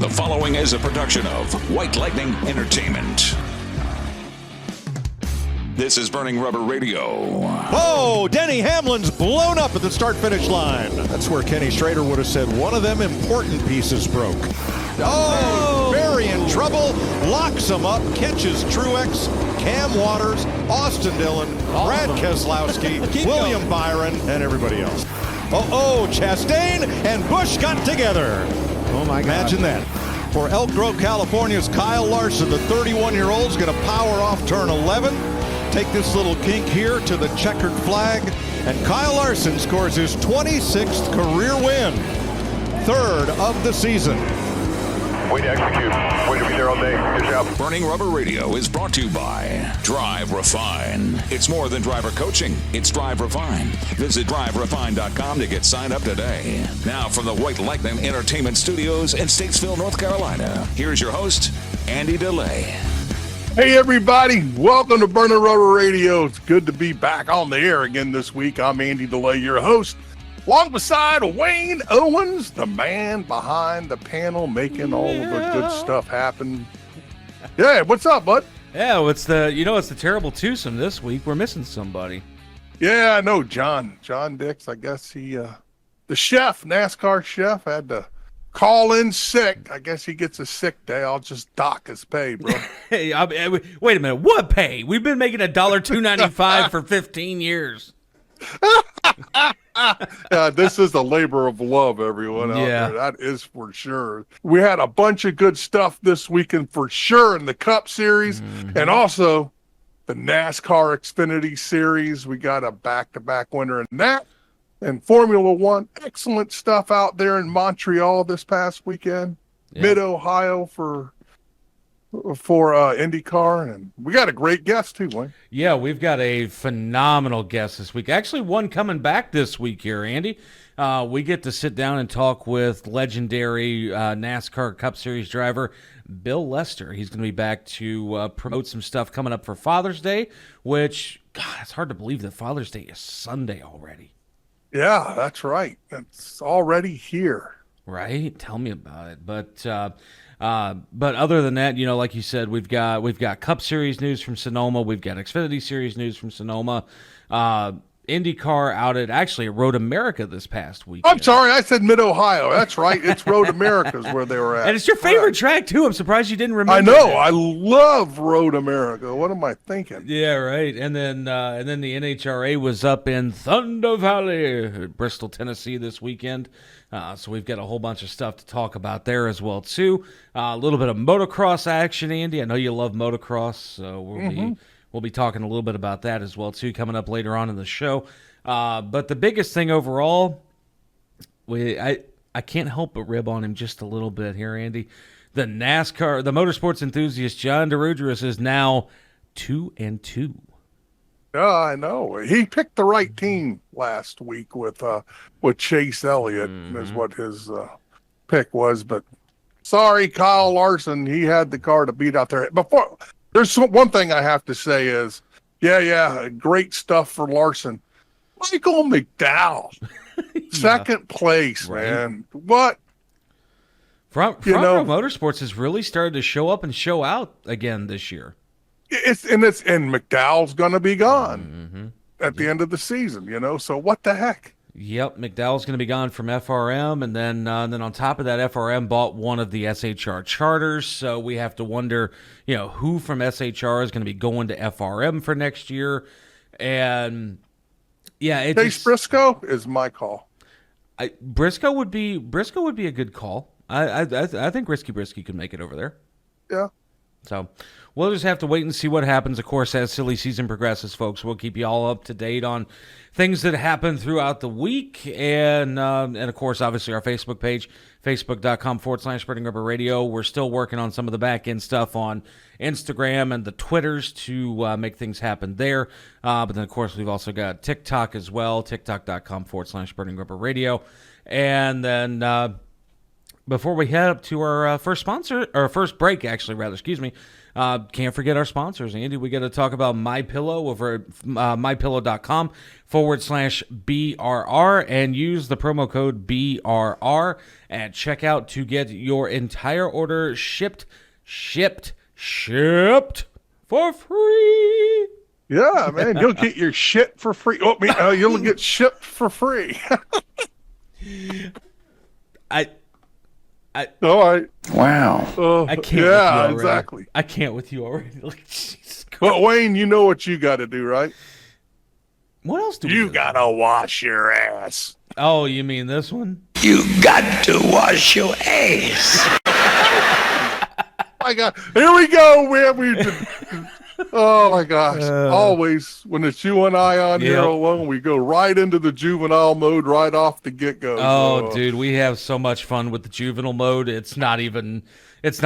The following is a production of White Lightning Entertainment. This is Burning Rubber Radio. Oh, Denny Hamlin's blown up at the start-finish line. That's where Kenny Schrader would have said one of them important pieces broke. Oh, very in trouble. Locks him up, catches Truex, Cam Waters, Austin Dillon, Brad Keselowski, William Byron, and everybody else. Oh, Chastain and Busch got together. Oh, my God. Imagine that. For Elk Grove, California's Kyle Larson, the 31-year-old, is going to power off turn 11. Take this little kink here to the checkered flag, and Kyle Larson scores his 26th career win, third of the season. Way to execute. Way to be there all day. Good job. Burning Rubber Radio is brought to you by Drive Refine. It's more than driver coaching. It's Drive Refine. Visit driverefine.com to get signed up today. Now from the White Lightning Entertainment Studios in Statesville, North Carolina, here's your host, Andy DeLay. Hey, everybody. Welcome to Burning Rubber Radio. It's good to be back on the air again this week. I'm Andy DeLay, your host. Along beside Wayne Owens, the man behind the panel, making all of the good stuff happen. Yeah, what's up, bud? Yeah, it's the terrible twosome this week. We're missing somebody. Yeah, I know, John Dix. I guess he, the chef, NASCAR chef, had to call in sick. I guess he gets a sick day. I'll just dock his pay, bro. Hey, wait a minute. What pay? We've been making $2.95 for 15 years. This is a labor of love, everyone out there. That is for sure. We had a bunch of good stuff this weekend for sure in the Cup Series and also the NASCAR Xfinity Series. We got a back-to-back winner in that. And Formula One, excellent stuff out there in Montreal this past weekend. Yeah. Mid-Ohio for IndyCar, and we got a great guest too, Wayne. Yeah, we've got a phenomenal guest this week. Actually, one coming back this week here, Andy. We get to sit down and talk with legendary NASCAR Cup Series driver Bill Lester. He's going to be back to promote some stuff coming up for Father's Day, which, God, it's hard to believe that Father's Day is Sunday already. Yeah, that's right. It's already here. Right? Tell me about it. But other than that, like you said, we've got Cup Series news from Sonoma. We've got Xfinity Series news from Sonoma. IndyCar out at Road America this past week. I'm sorry, I said Mid-Ohio. That's right. It's Road America's where they were at. And it's your favorite track, too. I'm surprised you didn't remember I know. that. I love Road America. What am I thinking? Yeah, right. And then the NHRA was up in Thunder Valley, Bristol, Tennessee this weekend. So we've got a whole bunch of stuff to talk about there as well, too. A little bit of motocross action, Andy. I know you love motocross, so we'll be talking a little bit about that as well, too, coming up later on in the show. But the biggest thing overall, I can't help but rib on him just a little bit here, Andy. The motorsports enthusiast John DeRudris is now 2-2. Yeah, I know. He picked the right team last week with Chase Elliott is what his pick was. But sorry, Kyle Larson, he had the car to beat out there. There's one thing I have to say is, great stuff for Larson. Michael McDowell, second place, right. Man. What? Front Row Motorsports has really started to show up and show out again this year. And McDowell's going to be gone at the end of the season, so what the heck? Yep, McDowell's going to be gone from FRM, and then on top of that, FRM bought one of the SHR charters, so we have to wonder, who from SHR is going to be going to FRM for next year, and Chase Briscoe is my call. Briscoe would be a good call. I think Risky Brisky could make it over there. Yeah. So we'll just have to wait and see what happens. Of course, as silly season progresses, folks, we'll keep you all up to date on things that happen throughout the week. And of course, obviously, our Facebook page, facebook.com/Burning Rubber Radio. We're still working on some of the back-end stuff on Instagram and the Twitters to make things happen there. But then, of course, we've also got TikTok as well, tiktok.com/Burning Rubber Radio. And then before we head up to our first sponsor, or first break, actually, rather, excuse me, can't forget our sponsors, Andy. We got to talk about MyPillow over at mypillow.com/BRR and use the promo code BRR at checkout to get your entire order shipped for free. Yeah, man, you'll get your shit for free. You'll get shipped for free. All right. Wow. I can't. Yeah, with you exactly. I can't with you already. Like, Jesus Christ. But Wayne, you know what you got to do, right? What else do we You do? gotta wash your ass. Oh, you mean this one? You got to wash your ass. My God, here we go. Oh my gosh! Always when it's you and I on here Yep. alone, we go right into the juvenile mode right off the get go. Oh, dude, we have so much fun with the juvenile mode. It's not even funny. It's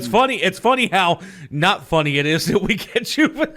funny. It's funny how not funny it is that we get juvenile.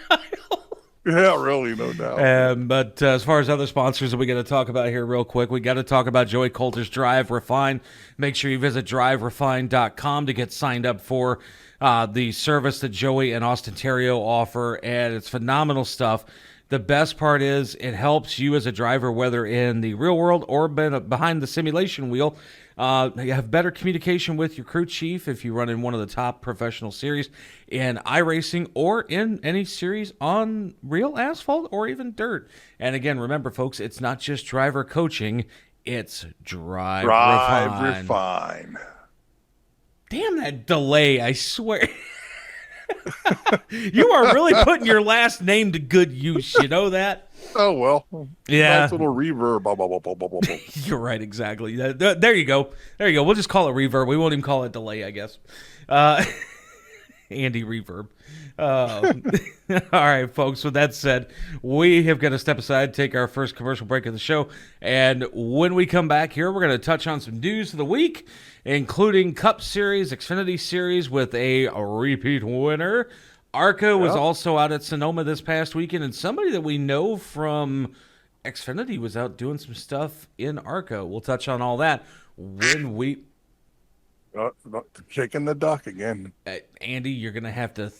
Yeah, really, no doubt. But as far as other sponsors that we got to talk about here real quick, we got to talk about Joey Coulter's Drive Refine. Make sure you visit driverefine.com to get signed up for the service that Joey and Austin Terrio offer, and it's phenomenal stuff. The best part is it helps you as a driver, whether in the real world or behind the simulation wheel, you have better communication with your crew chief if you run in one of the top professional series in iRacing or in any series on real asphalt or even dirt. And again, remember, folks, it's not just driver coaching, it's Drive Refine. Damn that delay, I swear. You are really putting your last name to good use, you know that? Oh well. Yeah. Nice little reverb. Blah, blah, blah, blah, blah, blah. You're right, exactly. There you go. There you go. We'll just call it reverb. We won't even call it delay, I guess. Andy Reverb. All right, folks. With that said, we have got to step aside, take our first commercial break of the show. And when we come back here, we're going to touch on some news of the week, including Cup Series, Xfinity Series with a repeat winner. ARCA was also out at Sonoma this past weekend, and somebody that we know from Xfinity was out doing some stuff in ARCA. We'll touch on all that when we... Kicking the duck again. Andy, you're gonna have to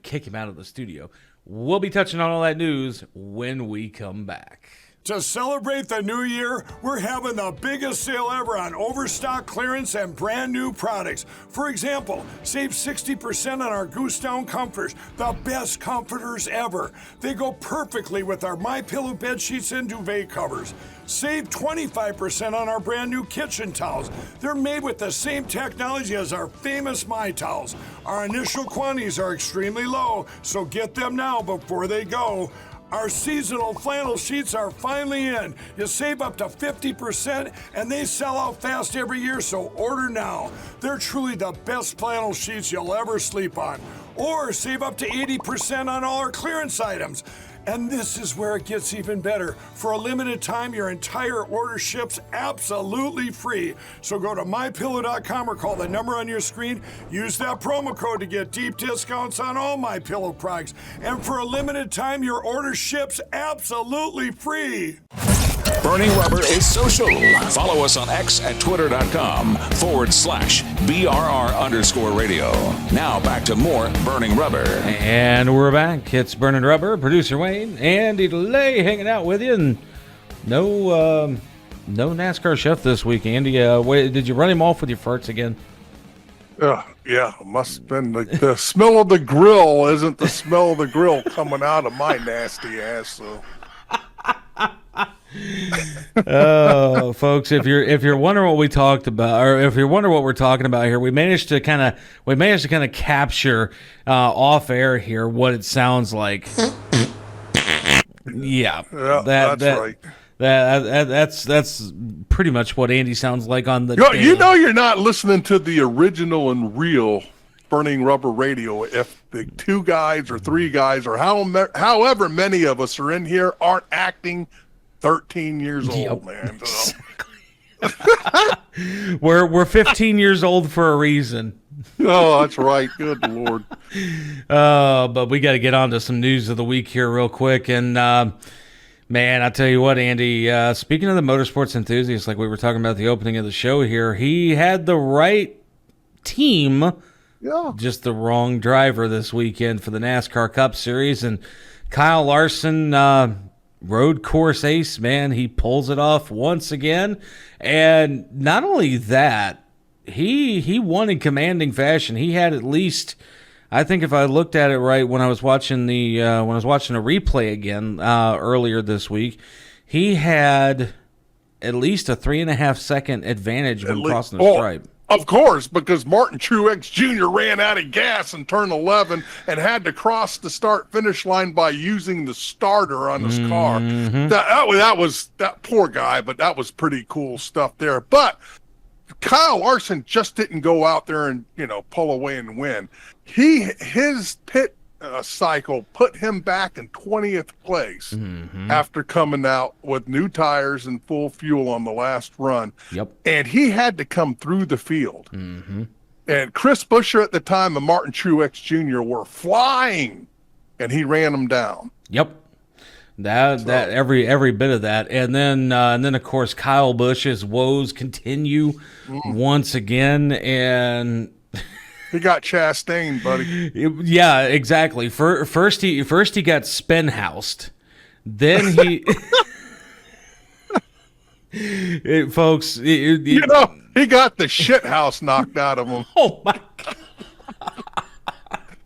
kick him out of the studio. We'll be touching on all that news when we come back. To celebrate the new year, we're having the biggest sale ever on overstock clearance and brand new products. For example, save 60% on our Goose Down comforters, the best comforters ever. They go perfectly with our MyPillow bed sheets and duvet covers. Save 25% on our brand new kitchen towels. They're made with the same technology as our famous My Towels. Our initial quantities are extremely low, so get them now before they go. Our seasonal flannel sheets are finally in. You save up to 50% and they sell out fast every year, so order now. They're truly the best flannel sheets you'll ever sleep on. Or save up to 80% on all our clearance items. And this is where it gets even better. For a limited time, your entire order ships absolutely free. So go to mypillow.com or call the number on your screen. Use that promo code to get deep discounts on all MyPillow products. And for a limited time, your order ships absolutely free. Burning Rubber is social. Follow us on X at twitter.com/BRR_radio. Now back to more Burning Rubber. And we're back. It's Burning Rubber. Producer Wayne, Andy DeLay hanging out with you. And no NASCAR chef this week, Andy. Did you run him off with your farts again? Yeah, must have been the smell of the grill isn't the smell of the grill coming out of my nasty ass. So. Oh, folks, if you're wondering what we talked about, or if you're wondering what we're talking about here, we managed to kind of capture off air here what it sounds like. Yeah, that's right. That's pretty much what Andy sounds like on the. You know, you're not listening to the original and real Burning Rubber Radio if the two guys or three guys or however many of us are in here aren't acting 13 years old, man. So. We're 15 years old for a reason. Oh, that's right. Good Lord. But we got to get on to some news of the week here real quick. And, Man, I tell you what, Andy, speaking of the motorsports enthusiasts, like we were talking about at the opening of the show here, he had the right team, just the wrong driver this weekend for the NASCAR Cup Series. And Kyle Larson, road course ace, man, he pulls it off once again. And not only that, he won in commanding fashion. He had at least, I think if I looked at it right when I was watching the replay again earlier this week, he had at least a 3.5 second advantage when crossing the stripe. Of course, because Martin Truex Jr. ran out of gas in turn 11 and had to cross the start-finish line by using the starter on his car. That was that poor guy, but that was pretty cool stuff there. But Kyle Larson just didn't go out there and pull away and win. His pit cycle put him back in 20th place after coming out with new tires and full fuel on the last run. Yep. And he had to come through the field. And Chris Buescher at the time and Martin Truex Jr. were flying, and he ran them down. Yep. That every bit of that. And then of course Kyle Busch's woes continue once again, and he got Chastain, buddy. Yeah, exactly. First he got Spenhoused. Then he folks, he got the shit house knocked out of him. Oh my God.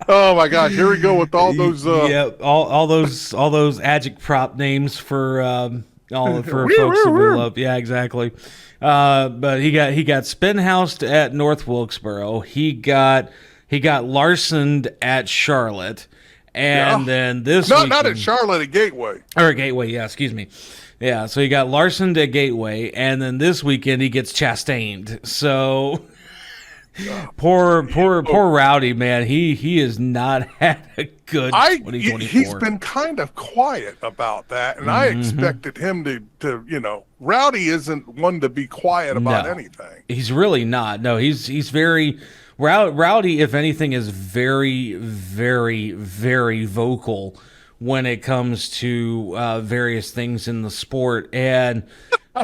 Oh my God! Here we go with all those. All those adjective prop names for folks that we love. Yeah, exactly. But he got Spenhoused at North Wilkesboro. He got Larsoned at Charlotte, and then this not at Charlotte, at Gateway. Or Gateway, yeah. Excuse me. Yeah, so he got Larsoned at Gateway, and then this weekend he gets Chastained. So. Poor Rowdy, man. He has not had a good 2024. He's been kind of quiet about that, and I expected him to Rowdy isn't one to be quiet about anything. He's really not. No, he's very Rowdy, if anything, is very, very, very vocal when it comes to various things in the sport and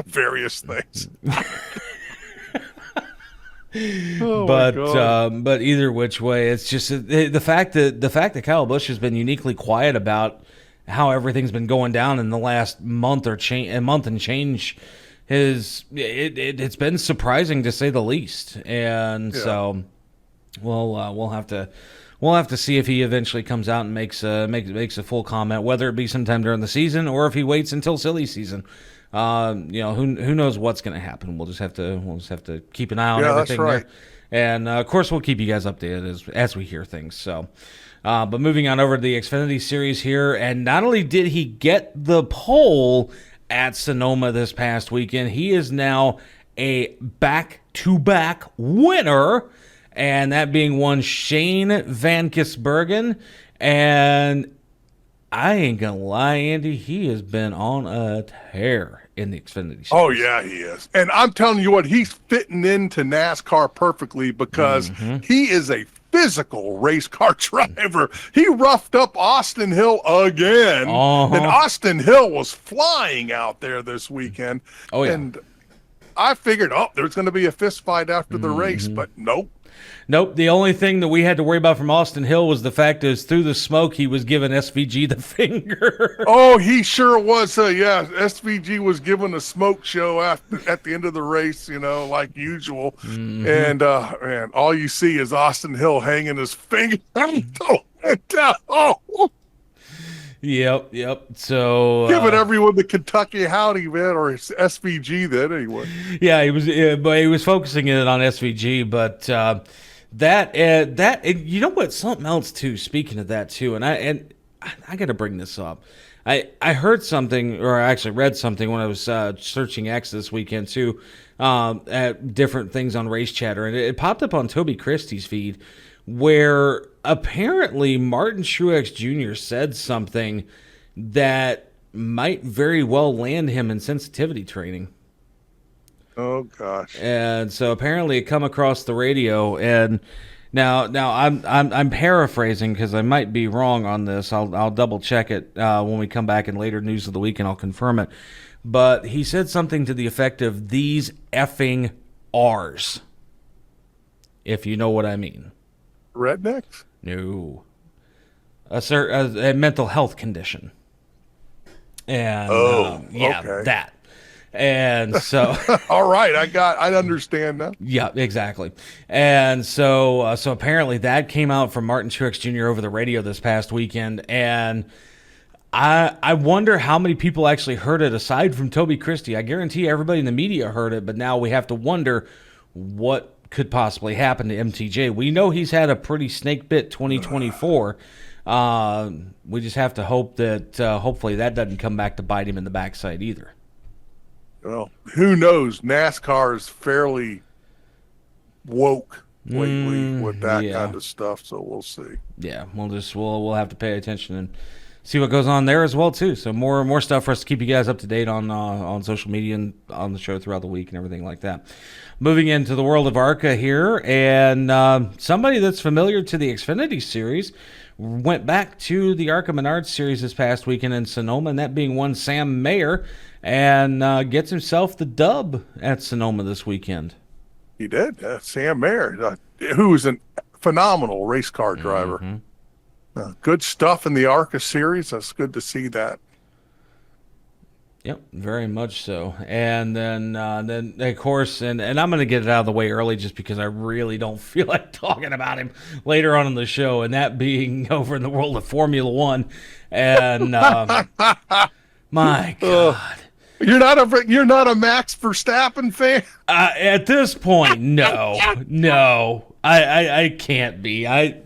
various things. But either which way, it's just the fact that Kyle Busch has been uniquely quiet about how everything's been going down in the last month and change. It's been surprising to say the least, and so we'll have to see if he eventually comes out and makes a full comment, whether it be sometime during the season or if he waits until silly season. Who knows what's going to happen? We'll just have to keep an eye on everything. That's right. There. And of course, we'll keep you guys updated as we hear things. So, but moving on over to the Xfinity Series here, and not only did he get the pole at Sonoma this past weekend, he is now a back-to-back winner, and that being one Shane Van Gisbergen. And I ain't gonna lie, Andy, he has been on a tear in the Xfinity Series. Oh yeah, he is. And I'm telling you what, he's fitting into NASCAR perfectly because he is a physical race car driver. He roughed up Austin Hill again, and Austin Hill was flying out there this weekend. Oh yeah. And I figured, there's going to be a fist fight after the race, but nope. Nope. The only thing that we had to worry about from Austin Hill was the fact is through the smoke he was giving SVG the finger. Oh, he sure was. SVG was giving a smoke show at the end of the race, like usual. And all you see is Austin Hill hanging his finger. Yep. So giving everyone the Kentucky howdy, man, or SVG then anyway. Yeah, he was focusing it on SVG, but that you know what? Something else too. Speaking of that too, and I got to bring this up. I heard something, or I actually read something when I was searching X this weekend too, at different things on Race Chatter, and it popped up on Toby Christie's feed, where apparently Martin Truex Jr. said something that might very well land him in sensitivity training. Oh gosh. And so apparently it come across the radio, and Now I'm paraphrasing because I might be wrong on this. I'll double check it when we come back in later news of the week, and I'll confirm it. But he said something to the effect of "these effing R's," if you know what I mean. Rednecks? No, a mental health condition, and okay. that. And so, all right, I understand that. yeah, exactly. And so apparently that came out from Martin Truex Jr. over the radio this past weekend, and I wonder how many people actually heard it aside from Toby Christie. I guarantee everybody in the media heard it, but now we have to wonder what could possibly happen to MTJ. We know he's had a pretty snake bit 2024. We just have to hope that hopefully that doesn't come back to bite him in the backside either. Well, who knows? NASCAR is fairly woke lately with that kind of stuff, so we'll see. Yeah, we'll have to pay attention and see what goes on there as well too. So more stuff for us to keep you guys up to date on social media and on the show throughout the week and everything like that. Moving into the world of ARCA here, and somebody that's familiar to the Xfinity Series went back to the ARCA Menards Series this past weekend in Sonoma, and that being one Sam Mayer, and gets himself the dub at Sonoma this weekend. He did. Sam Mayer, who is a phenomenal race car driver. Mm-hmm. Good stuff in the ARCA Series. That's good to see that. Yep, very much so. And then of course, and I'm going to get it out of the way early just because I really don't feel like talking about him later on in the show, and that being over in the world of Formula One. And my God. You're not a Max Verstappen fan? At this point, no. I can't be. I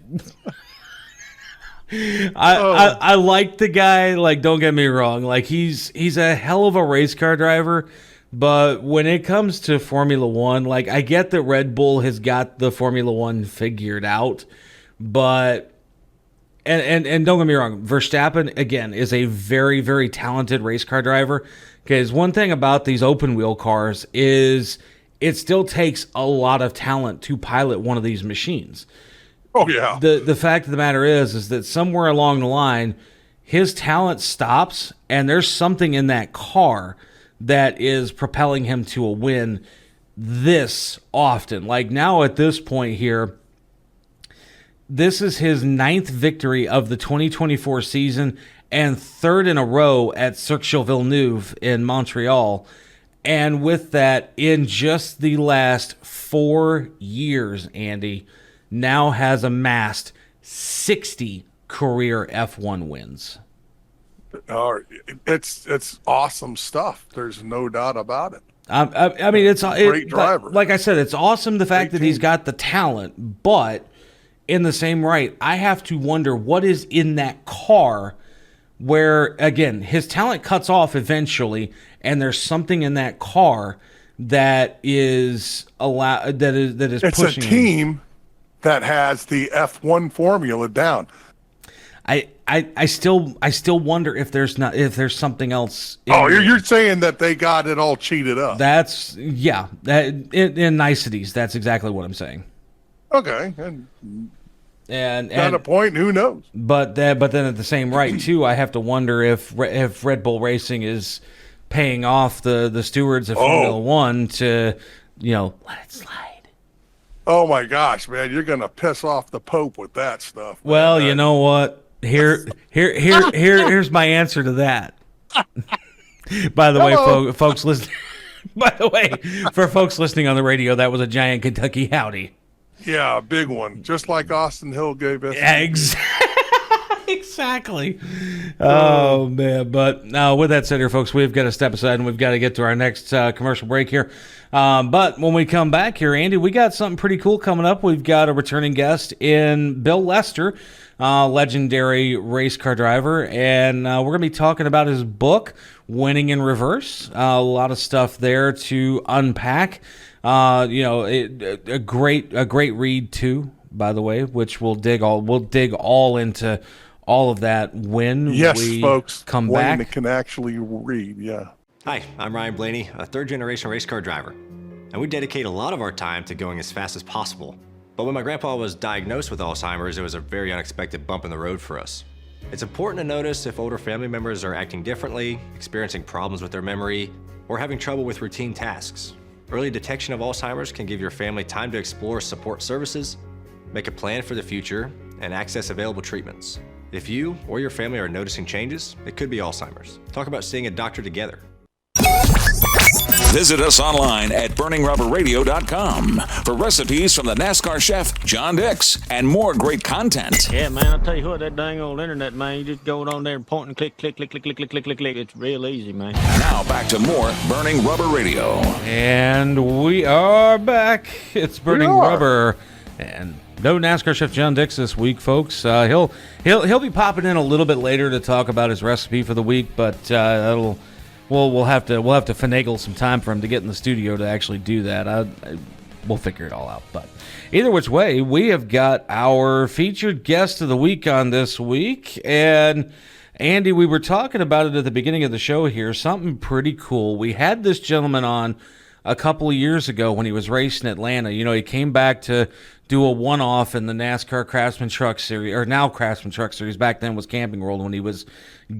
like the guy, like, don't get me wrong, like he's a hell of a race car driver, but when it comes to Formula One, like, I get that Red Bull has got the Formula One figured out, but and don't get me wrong, Verstappen again is a very, very talented race car driver, because one thing about these open wheel cars is it still takes a lot of talent to pilot one of these machines. Oh, yeah. The fact of the matter is that somewhere along the line, his talent stops, and there's something in that car that is propelling him to a win this often. Like, now at this point here, this is his 9th victory of the 2024 season and 3rd in a row at Cirque Villeneuve in Montreal. And with that, in just the last 4 years, Andy now has amassed 60 career F1 wins. It's awesome stuff. There's no doubt about it. I mean, it's a great driver. Like I said, it's awesome the fact that he's got the talent, but in the same right, I have to wonder what is in that car where, again, his talent cuts off eventually, and there's something in that car that is that is it's pushing a team him. That has the F1 formula down. I still wonder if there's something else. You're saying that they got it all cheated up. That's in niceties. That's exactly what I'm saying. Okay, and at a point, who knows? But then at the same right too, I have to wonder if Red Bull Racing is paying off the stewards of Formula One to let it slide. Oh my gosh, man, you're gonna piss off the Pope with that stuff. Well, you know what? Here's my answer to that. By the way, folks listening. By the way, for folks listening on the radio, that was a giant Kentucky howdy. Yeah, a big one, just like Austin Hill gave us. Exactly. Oh man! But with that said, here, folks, we've got to step aside and we've got to get to our next commercial break here. But when we come back here, Andy, we got something pretty cool coming up. We've got a returning guest in Bill Lester, legendary race car driver, and we're going to be talking about his book, Winning in Reverse. A lot of stuff there to unpack. A great read too, by the way, which we'll dig all into all of that when we folks, come back. back. That can actually read, yeah. Hi, I'm Ryan Blaney, a third-generation race car driver, and we dedicate a lot of our time to going as fast as possible. But when my grandpa was diagnosed with Alzheimer's, it was a very unexpected bump in the road for us. It's important to notice if older family members are acting differently, experiencing problems with their memory, or having trouble with routine tasks. Early detection of Alzheimer's can give your family time to explore support services, make a plan for the future, and access available treatments. If you or your family are noticing changes, it could be Alzheimer's. Talk about seeing a doctor together. Visit us online at burningrubberradio.com for recipes from the NASCAR chef, John Dix, and more great content. Yeah, man, I'll tell you what, that dang old internet, man, you just go on there and point and click, click, click, click, click, click, click, click, click. It's real easy, man. Now back to more Burning Rubber Radio. And we are back. It's Burning Rubber. And no NASCAR chef John Dix this week, folks. He'll be popping in a little bit later to talk about his recipe for the week, but we'll have to finagle some time for him to get in the studio to actually do that. We'll figure it all out. But either which way, we have got our featured guest of the week on this week. And Andy, we were talking about it at the beginning of the show here. Something pretty cool. We had this gentleman on a couple of years ago when he was racing Atlanta. You know, he came back to do a one-off in the NASCAR Craftsman Truck Series, or now Craftsman Truck Series. Back then was Camping World when he was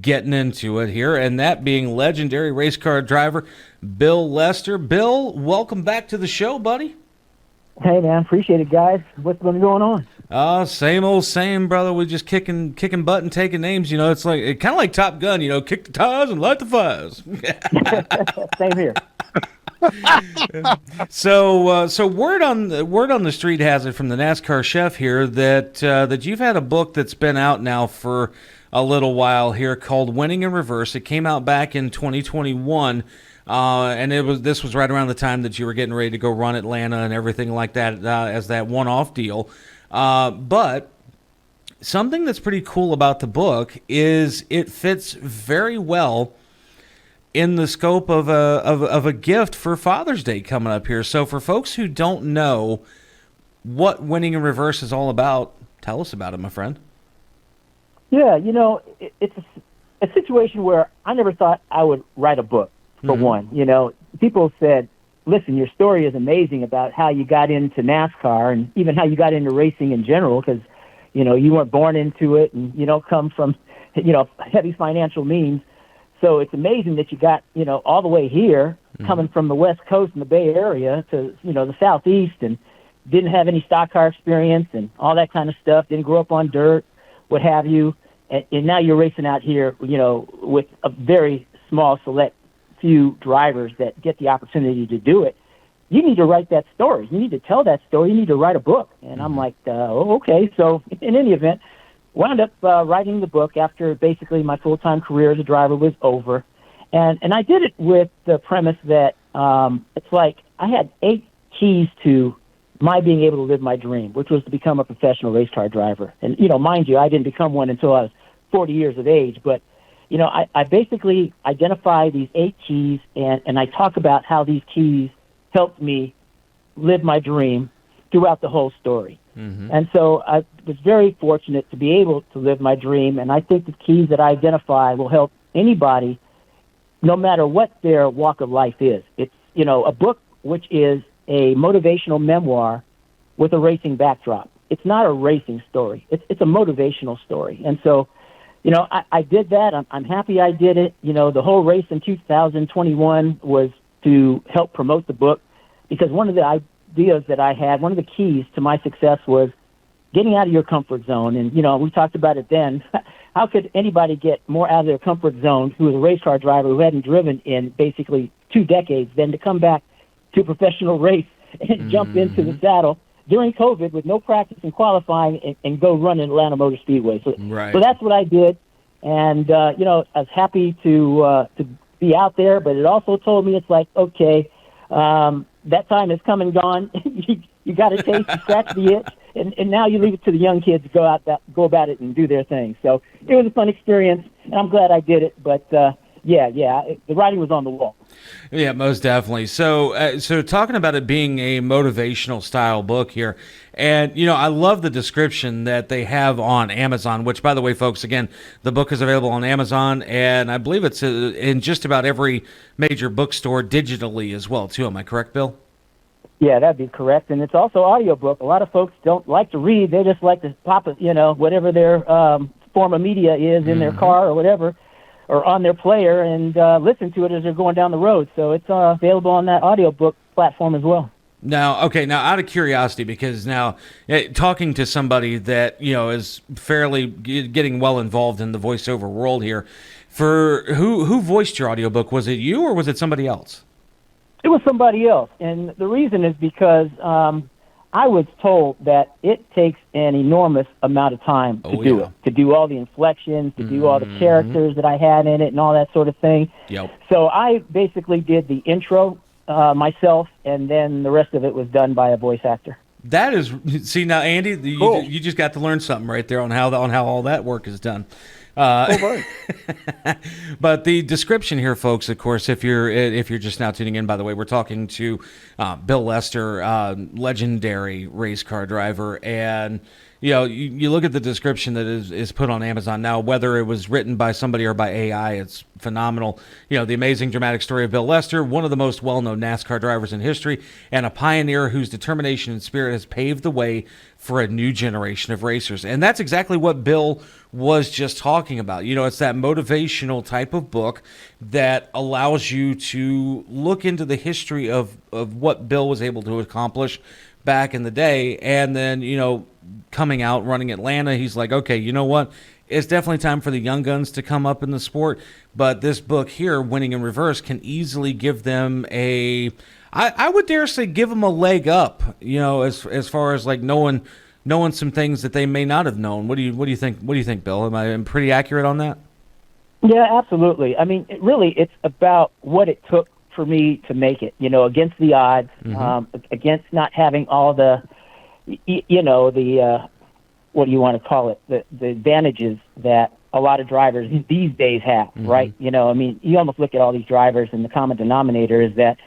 getting into it here, and that being legendary race car driver Bill Lester. Bill, welcome back to the show, buddy. Hey, man, appreciate it, guys. What's been going on? Same old same, brother. We just kicking butt and taking names. You know, it's like kind of like Top Gun. You know, kick the tires and light the fires. Same here. So word on the street has it from the NASCAR chef here that you've had a book that's been out now for a little while here called Winning in Reverse. It came out back in 2021, and this was right around the time that you were getting ready to go run Atlanta and everything like that as that one-off deal. But something that's pretty cool about the book is it fits very well in the scope of a gift for Father's Day coming up here. So for folks who don't know what Winning in Reverse is all about, tell us about it, my friend. Yeah, you know, it's a situation where I never thought I would write a book, for one. You know, people said, listen, your story is amazing about how you got into NASCAR and even how you got into racing in general, because, you know, you weren't born into it and you don't come from, you know, heavy financial means. So it's amazing that you got, you know, all the way here, coming from the West Coast and the Bay Area to, you know, the Southeast, and didn't have any stock car experience and all that kind of stuff, didn't grow up on dirt, what have you. And now you're racing out here, you know, with a very small, select few drivers that get the opportunity to do it. You need to write that story. You need to tell that story. You need to write a book. And I'm like, okay. So in any event, wound up writing the book after basically my full-time career as a driver was over. And I did it with the premise that it's like I had 8 keys to my being able to live my dream, which was to become a professional race car driver. And, you know, mind you, I didn't become one until I was 40 years of age. But, you know, I basically identify these 8 keys, and I talk about how these keys helped me live my dream throughout the whole story. And so I was very fortunate to be able to live my dream, and I think the keys that I identify will help anybody, no matter what their walk of life is. It's, you know, a book which is a motivational memoir with a racing backdrop. It's not a racing story. It's a motivational story. And so, you know, I did that. I'm happy I did it. You know, the whole race in 2021 was to help promote the book, because one of the ideas that I had, one of the keys to my success was getting out of your comfort zone. And, you know, we talked about it then. How could anybody get more out of their comfort zone who was a race car driver who hadn't driven in basically 2 decades than to come back to a professional race and jump into the saddle during COVID with no practice and qualifying and go run in Atlanta Motor Speedway. So that's what I did. And, you know, I was happy to be out there, but it also told me it's like, okay, that time has come and gone. you got to taste, you scratch the itch, and now you leave it to the young kids to go about it and do their thing. So it was a fun experience, and I'm glad I did it. But the writing was on the wall. Yeah, most definitely. So talking about it being a motivational style book here, and, you know, I love the description that they have on Amazon, which, by the way, folks, again, the book is available on Amazon, and I believe it's in just about every major bookstore digitally as well, too. Am I correct, Bill? Yeah, that'd be correct. And it's also audiobook. A lot of folks don't like to read. They just like to pop it, whatever their form of media is in their car or whatever, or on their player, and listen to it as they're going down the road. So it's available on that audiobook platform as well. Now, out of curiosity, because now talking to somebody that, is fairly getting well involved in the voiceover world here, for who voiced your audiobook? Was it you or was it somebody else? It was somebody else. And the reason is because I was told that it takes an enormous amount of time to do it, to do all the inflections, to do all the characters that I had in it and all that sort of thing. Yep. So I basically did the intro myself, and then the rest of it was done by a voice actor. That is, see now, Andy, you just got to learn something right there on how all that work is done. But the description here, folks, of course, if you're just now tuning in, by the way, we're talking to Bill Lester, legendary race car driver, and you look at the description that is put on Amazon now, whether it was written by somebody or by AI, it's phenomenal. The amazing dramatic story of Bill Lester, one of the most well-known NASCAR drivers in history, and a pioneer whose determination and spirit has paved the way for a new generation of racers. And that's exactly what Bill was just talking about. It's that motivational type of book that allows you to look into the history of what Bill was able to accomplish back in the day. And then, coming out, running Atlanta, he's like, okay, you know what? It's definitely time for the young guns to come up in the sport. But this book here, Winning in Reverse, can easily give them I would dare say give them a leg up, as far as like knowing some things that they may not have known. What do you think? What do you think, Bill? Am I pretty accurate on that? Yeah, absolutely. I mean, it's about what it took for me to make it, against the odds, against not having all the, what do you want to call it? The advantages that a lot of drivers these days have, right? You almost look at all these drivers, and the common denominator is that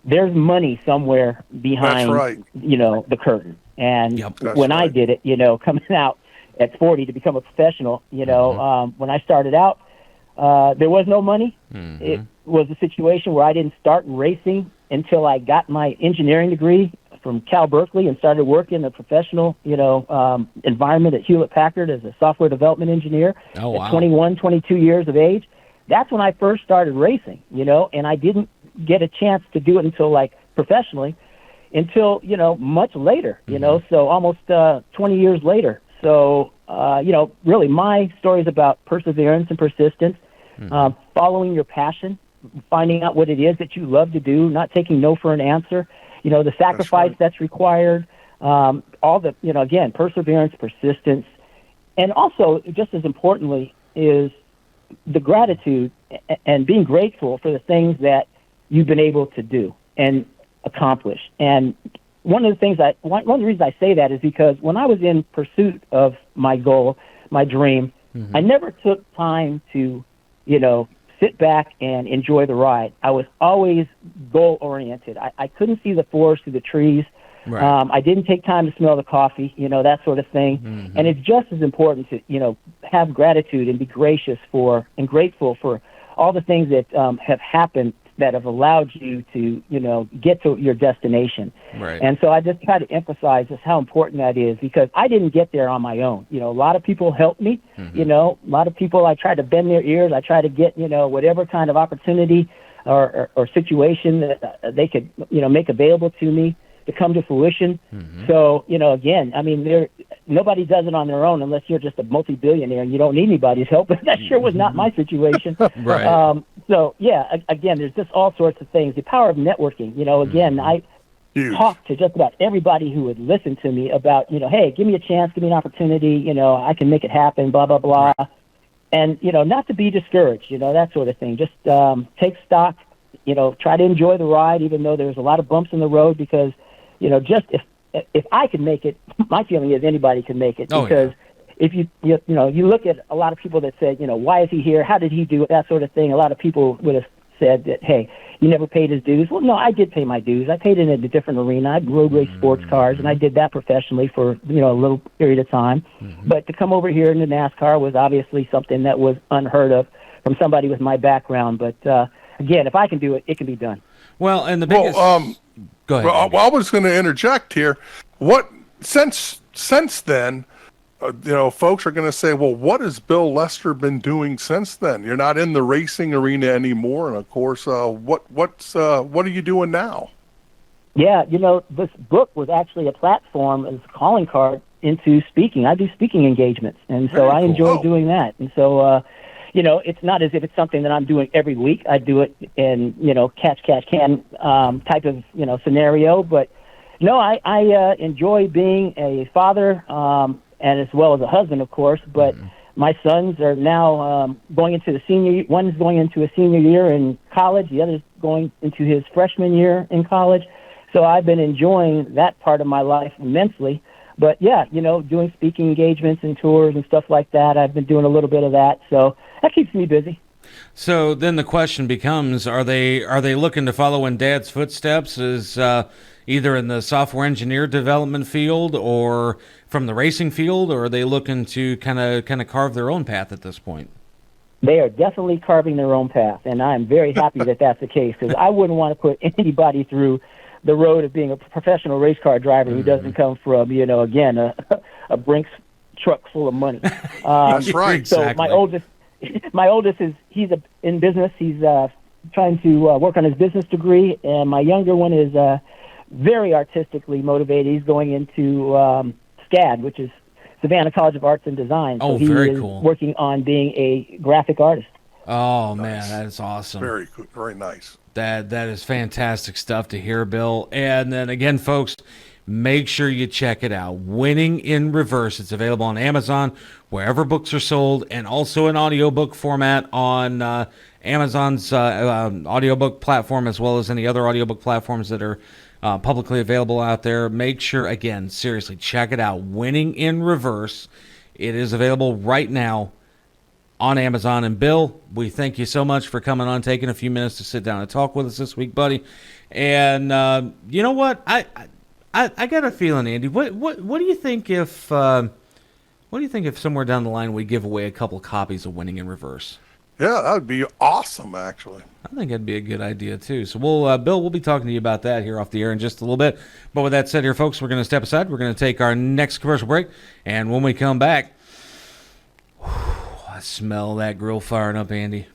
there's money somewhere behind, the curtain. And when I did it, coming out at 40 to become a professional, when I started out, there was no money. It was a situation where I didn't start racing until I got my engineering degree from Cal Berkeley and started working in a professional, environment at Hewlett-Packard as a software development engineer at 21, 22 years of age. That's when I first started racing, and I didn't get a chance to do it until professionally until, much later, so almost 20 years later. So, really my story is about perseverance and persistence, following your passion, finding out what it is that you love to do, not taking no for an answer, the sacrifice that's required, all the, again, perseverance, persistence, and also just as importantly is the gratitude and being grateful for the things that you've been able to do and accomplish. And one of the reasons I say that is because when I was in pursuit of my goal, my dream, I never took time to, sit back and enjoy the ride. I was always goal-oriented. I couldn't see the forest through the trees. Right. I didn't take time to smell the coffee, that sort of thing. And it's just as important to, have gratitude and be gracious for and grateful for all the things that have happened that have allowed you to, get to your destination. Right. And so I just try to emphasize just how important that is, because I didn't get there on my own. A lot of people helped me. A lot of people, I tried to bend their ears. I tried to get, whatever kind of opportunity or situation that they could, make available to me to come to fruition. So, again, I mean, nobody does it on their own unless you're just a multi-billionaire and you don't need anybody's help. But that sure was not my situation. Right. So, yeah, again, there's just all sorts of things. The power of networking, again, I talked to just about everybody who would listen to me about, hey, give me a chance, give me an opportunity, I can make it happen, blah, blah, blah. Right. And, not to be discouraged, that sort of thing. Just take stock, try to enjoy the ride, even though there's a lot of bumps in the road, because, just if I can make it, my feeling is anybody can make it. Because if you look at a lot of people that said, why is he here? How did he do it? That sort of thing. A lot of people would have said that, hey, you never paid his dues. Well, no, I did pay my dues. I paid it in a different arena. I road race sports cars, and I did that professionally for, a little period of time. But to come over here into NASCAR was obviously something that was unheard of from somebody with my background. But, again, if I can do it, it can be done. Well, and the biggest... Go ahead. Well, I was going to interject here. What since then, folks are going to say, well, what has Bill Lester been doing since then? You're not in the racing arena anymore, and of course, what are you doing now? Yeah, this book was actually a platform as a calling card into speaking. I do speaking engagements, and so I enjoy doing that. And so, it's not as if it's something that I'm doing every week. I do it in, catch, can type of, scenario. But, no, I enjoy being a father and as well as a husband, of course. But my sons are now going into the senior. One's going into a senior year in college. The other's going into his freshman year in college. So I've been enjoying that part of my life immensely. But, yeah, doing speaking engagements and tours and stuff like that, I've been doing a little bit of that. So that keeps me busy. So then the question becomes, are they looking to follow in Dad's footsteps as either in the software engineer development field or from the racing field, or are they looking to kind of carve their own path at this point? They are definitely carving their own path, and I'm very happy that that's the case, because I wouldn't want to put anybody through the road of being a professional race car driver who doesn't come from, again, a Brinks truck full of money. That's right. So Exactly. my oldest he's in business. He's trying to work on his business degree, and my younger one is very artistically motivated. He's going into SCAD, which is Savannah College of Arts and Design. So very he is cool. working on being a graphic artist. Oh, man, that is awesome. Very good. Very nice. That is fantastic stuff to hear, Bill. And then again, folks, make sure you check it out. Winning in Reverse. It's available on Amazon, wherever books are sold, and also in audiobook format on Amazon's audiobook platform, as well as any other audiobook platforms that are publicly available out there. Make sure, again, seriously, check it out. Winning in Reverse. It is available right now on Amazon. And Bill, we thank you so much for coming on, taking a few minutes to sit down and talk with us this week, buddy. And you know what? I got a feeling, Andy. What do you think if somewhere down the line we give away a couple copies of Winning in Reverse? Yeah, that would be awesome, actually. I think that'd be a good idea too. So Bill, we'll be talking to you about that here off the air in just a little bit. But with that said, here, folks, we're going to step aside. We're going to take our next commercial break, and when we come back, I smell that grill firing up, Andy.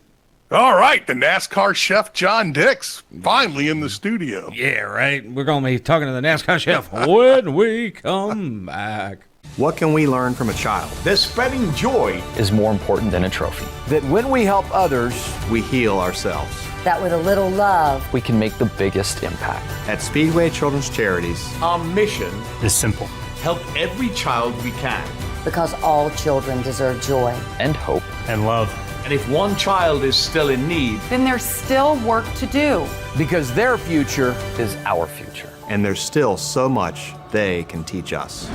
All right, the NASCAR chef John Dix finally in the studio. Yeah, right. We're going to be talking to the NASCAR chef when we come back. What can we learn from a child? That spreading joy is more important than a trophy. That when we help others, we heal ourselves. That with a little love, we can make the biggest impact. At Speedway Children's Charities, our mission is simple. Help every child we can. Because all children deserve joy. And hope. And love. And if one child is still in need, then there's still work to do. Because their future is our future. And there's still so much they can teach us.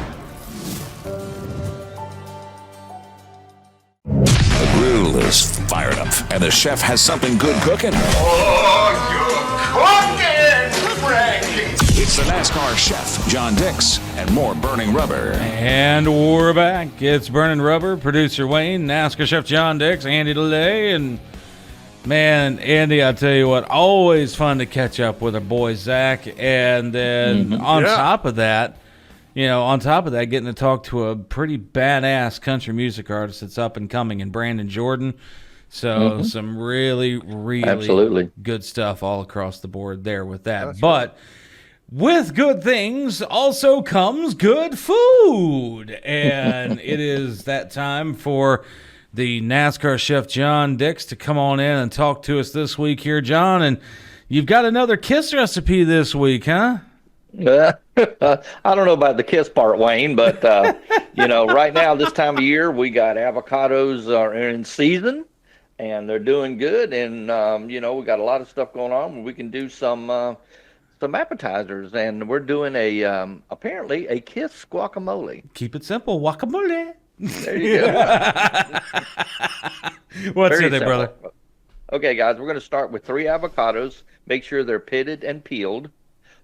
The grill is fired up, and the chef has something good cooking. Oh, you're cooking, Frankie! It's the NASCAR chef, John Dix, and more Burning Rubber. And we're back. It's Burning Rubber, producer Wayne, NASCAR chef John Dix, Andy DeLay, and man, Andy, I tell you what, always fun to catch up with our boy Zach, and then on top of that, getting to talk to a pretty badass country music artist that's up and coming in Brandon Jordan. So some really, really Absolutely good stuff all across the board there with that. But with good things also comes good food. And it is that time for the NASCAR chef John Dix to come on in and talk to us this week here, John. And you've got another KISS recipe this week, huh? I don't know about the KISS part, Wayne, but right now this time of year we got avocados are in season and they're doing good, and we got a lot of stuff going on. We can do some appetizers, and we're doing apparently a KISS guacamole. Keep it simple, guacamole. There you go. What's in it, brother? Okay, guys, we're going to start with 3 avocados. Make sure they're pitted and peeled.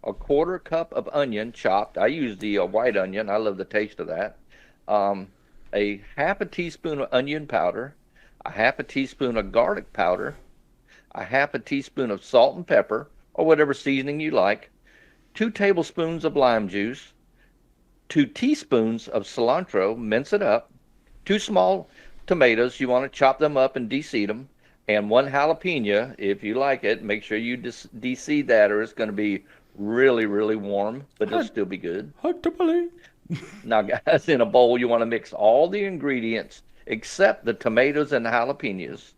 A 1/4 cup of onion chopped. I use the white onion. I love the taste of that. A 1/2 teaspoon of onion powder. A 1/2 teaspoon of garlic powder. A 1/2 teaspoon of salt and pepper, or whatever seasoning you like. 2 tablespoons of lime juice, 2 teaspoons of cilantro, mince it up, 2 small tomatoes, you want to chop them up and de-seed them, and 1 jalapeno, if you like it. Make sure you de-seed that, or it's going to be really, really warm, but it'll still be good. Now, guys, in a bowl, you want to mix all the ingredients except the tomatoes and the jalapenos.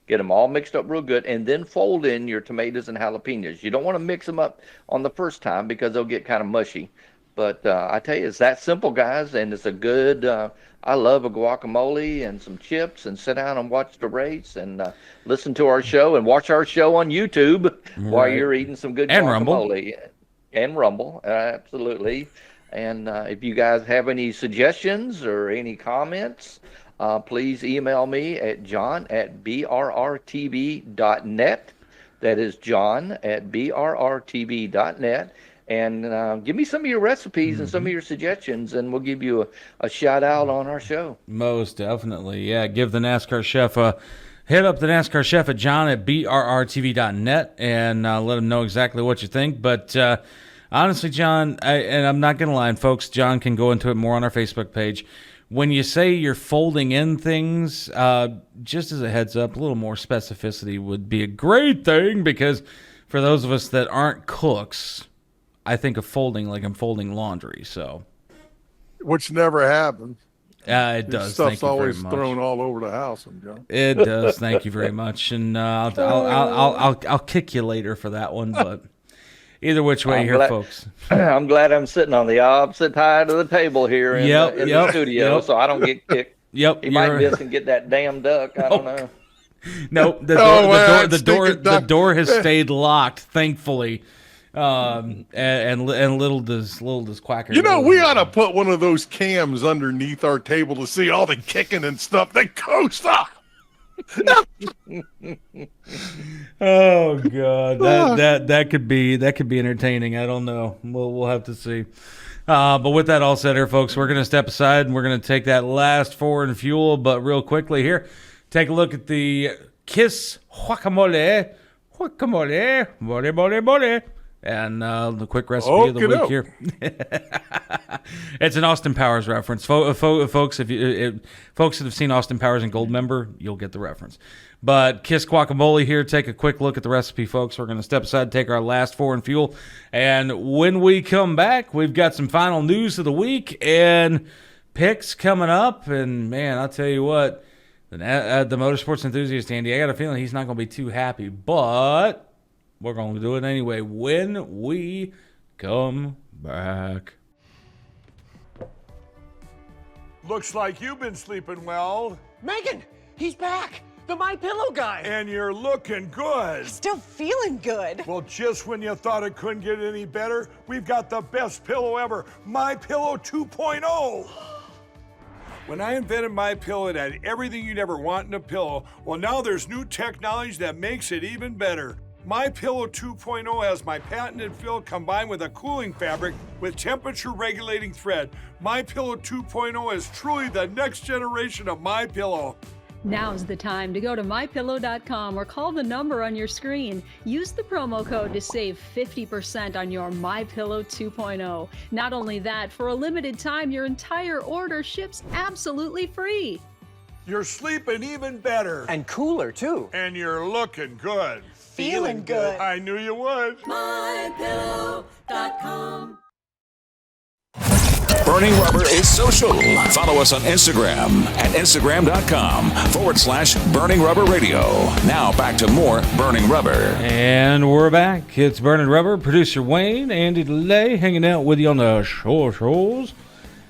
Get them all mixed up real good, and then fold in your tomatoes and jalapenos. You don't want to mix them up on the first time because they'll get kind of mushy. But I tell you, it's that simple, guys, and it's a good, I love a guacamole and some chips, and sit down and watch the race and listen to our show and watch our show on YouTube while you're eating some good guacamole. And Rumble, absolutely. And if you guys have any suggestions or any comments, please email me at john@brrtv.net. That is john@brrtv.net. And give me some of your recipes and some of your suggestions, and we'll give you a shout out on our show. Most definitely. Yeah, give the NASCAR Chef hit up the NASCAR Chef at john@brrtv.net and let him know exactly what you think. But honestly, John, and I'm not going to lie, and folks, John can go into it more on our Facebook page. When you say you're folding in things, just as a heads up, a little more specificity would be a great thing, because for those of us that aren't cooks, I think of folding like I'm folding laundry. So, which never happens. It does. Stuff's Thank you always very much. thrown all over the house. John. It does. Thank you very much, and I'll kick you later for that one, but. Either which way folks. I'm glad I'm sitting on the opposite side of the table here in the studio, so I don't get kicked. Yep. He might miss and get that damn duck. I don't know. No, the door has stayed locked, thankfully. And little does Quacker. You know, we ought to put one of those cams underneath our table to see all the kicking and stuff that goes up. Oh God, that could be entertaining. I don't know. We'll have to see. But with that all said, here, folks, we're gonna step aside and we're gonna take that last 4 in fuel. But real quickly here, take a look at the Kiss guacamole, mole. And the quick recipe of the week here. It's an Austin Powers reference. Folks, folks that have seen Austin Powers and Goldmember, you'll get the reference. But Kiss guacamole here. Take a quick look at the recipe, folks. We're going to step aside, take our last 4 in fuel. And when we come back, we've got some final news of the week and picks coming up. And, man, I'll tell you what, the motorsports enthusiast, Andy, I got a feeling he's not going to be too happy. But we're going to do it anyway when we come back. Looks like you've been sleeping well. Megan, he's back. The MyPillow guy. And you're looking good. Still feeling good. Well, just when you thought it couldn't get any better, we've got the best pillow ever, MyPillow 2.0. When I invented MyPillow, it had everything you'd ever want in a pillow. Well, now there's new technology that makes it even better. MyPillow 2.0 has my patented fill combined with a cooling fabric with temperature-regulating thread. MyPillow 2.0 is truly the next generation of MyPillow. Now's the time to go to MyPillow.com or call the number on your screen. Use the promo code to save 50% on your MyPillow 2.0. Not only that, for a limited time, your entire order ships absolutely free. You're sleeping even better. And cooler, too. And you're looking good. Feeling good. I knew you would. MyPillow.com. Burning Rubber is social. Follow us on Instagram at Instagram.com/Burning Rubber Radio. Now back to more Burning Rubber. And we're back. It's Burning Rubber. Producer Wayne, Andy DeLay, hanging out with you on the shows.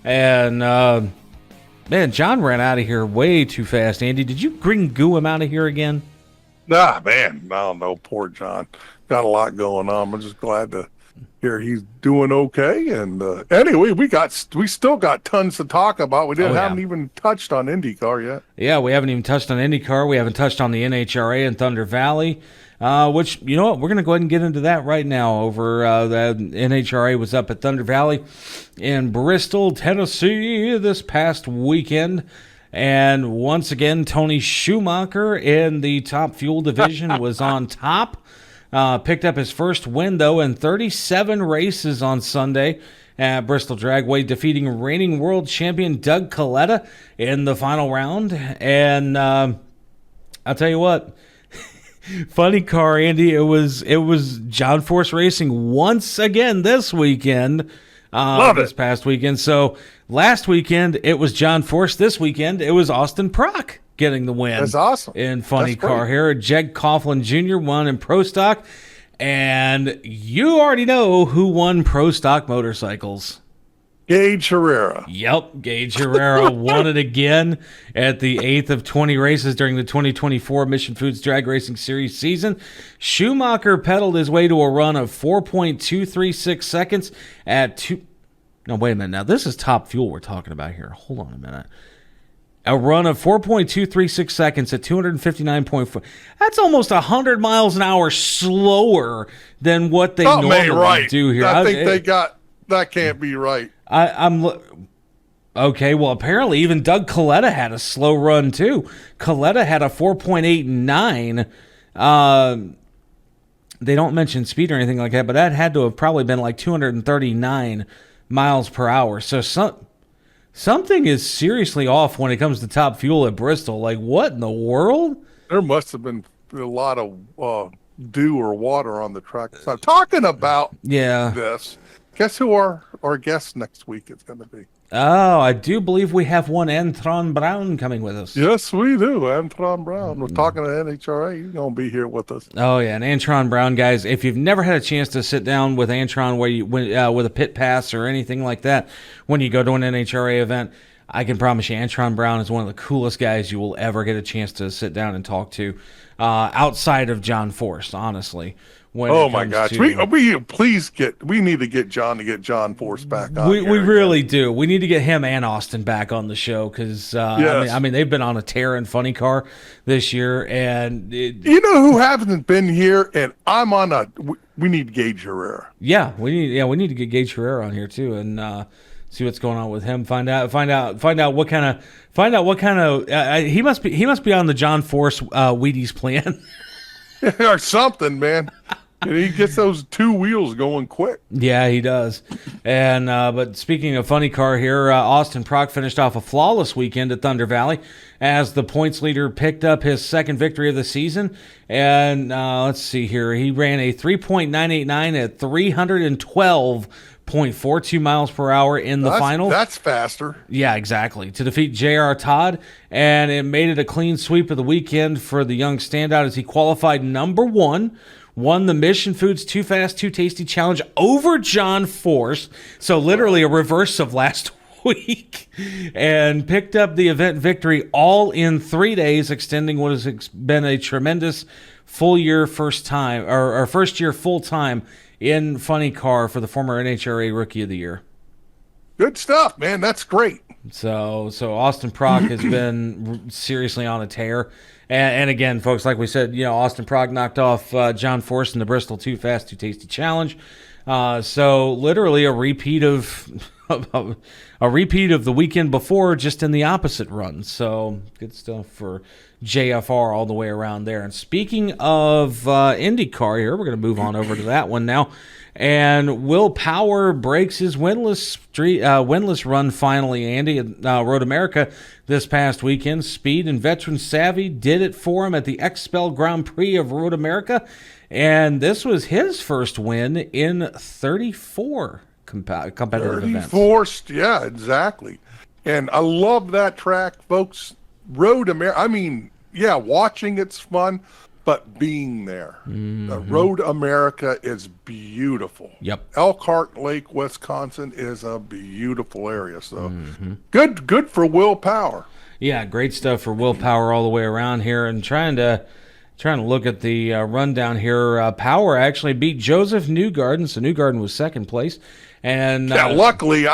And, man, John ran out of here way too fast. Andy, did you green goo him out of here again? Nah, man. No, poor John. Got a lot going on. I'm just glad to hear he's doing okay. And anyway, we still got tons to talk about. We haven't even touched on IndyCar yet. Yeah, we haven't even touched on IndyCar. We haven't touched on the NHRA in Thunder Valley, which, you know what, we're going to go ahead and get into that right now. Over the NHRA was up at Thunder Valley in Bristol, Tennessee this past weekend. And once again, Tony Schumacher in the Top Fuel division was on top. Picked up his first win, though, in 37 races on Sunday at Bristol Dragway, defeating reigning world champion Doug Coletta in the final round. And I'll tell you what, funny car, Andy, it was John Force Racing once again this weekend. This past weekend. So last weekend, it was John Force. This weekend, it was Austin Prock getting the win. That's awesome. In funny car here. Jeg Coughlin Jr. won in Pro Stock. And you already know who won Pro Stock motorcycles. Gage Herrera. Yep, Gage Herrera won it again at the 8th of 20 races during the 2024 Mission Foods Drag Racing Series season. Schumacher pedaled his way to a run of 4.236 seconds at two. No, wait a minute. Now, this is Top Fuel we're talking about here. Hold on a minute. A run of 4.236 seconds at 259.4. That's almost 100 miles an hour slower than what they normally do here. I think they got that. Can't be right. Okay. Well, apparently even Doug Coletta had a slow run too. Coletta had a 4.89. They don't mention speed or anything like that, but that had to have probably been like 239 miles per hour. So something is seriously off when it comes to Top Fuel at Bristol. Like, what in the world? There must have been a lot of dew or water on the track. So talking about this, guess who our guest next week is going to be? Oh, I do believe we have one Antron Brown coming with us. Yes, we do. Antron Brown. We're talking to NHRA. He's going to be here with us. Oh, yeah. And Antron Brown, guys, if you've never had a chance to sit down with Antron with a pit pass or anything like that when you go to an NHRA event, I can promise you Antron Brown is one of the coolest guys you will ever get a chance to sit down and talk to outside of John Force, honestly. Oh my gosh! We need to get John Force back on. We really do. We need to get him and Austin back on the show because I mean they've been on a tear in funny car this year, and you know who hasn't been here, and I'm on a. We need Gage Herrera. Yeah, we need to get Gage Herrera on here too, and see what's going on with him. Find out what kind of he must be on the John Force Wheaties plan or something, man. And he gets those two wheels going quick. Yeah, he does. And but speaking of funny car here, Austin Prock finished off a flawless weekend at Thunder Valley as the points leader picked up his second victory of the season. And let's see here. He ran a 3.989 at 312.42 miles per hour in the final. That's faster. Yeah, exactly. To defeat J.R. Todd. And it made it a clean sweep of the weekend for the young standout as he qualified number one. Won the Mission Foods Too Fast, Too Tasty Challenge over John Force. So literally a reverse of last week. And picked up the event victory all in 3 days, extending what has been a tremendous first year full time in funny car for the former NHRA Rookie of the Year. Good stuff, man. That's great. So Austin Prock has been seriously on a tear. And again, folks, like we said, Austin Prock knocked off John Force in the Bristol Too Fast, Too Tasty Challenge. So literally a repeat of the weekend before, just in the opposite run. So good stuff for JFR all the way around there. And speaking of IndyCar here, we're going to move on over to that one now. And Will Power breaks his winless run finally, Andy, at Road America this past weekend. Speed and veteran savvy did it for him at the XPEL Grand Prix of Road America. And this was his first win in 34 competitive events. Yeah, exactly. And I love that track, folks. Road America, I mean, yeah, watching it's fun. But being there, Road America is beautiful. Yep. Elkhart Lake, Wisconsin is a beautiful area. So good for Will Power. Yeah, great stuff for Will Power all the way around here. And trying to look at the rundown here. Power actually beat Joseph Newgarden. So Newgarden was second place. And luckily,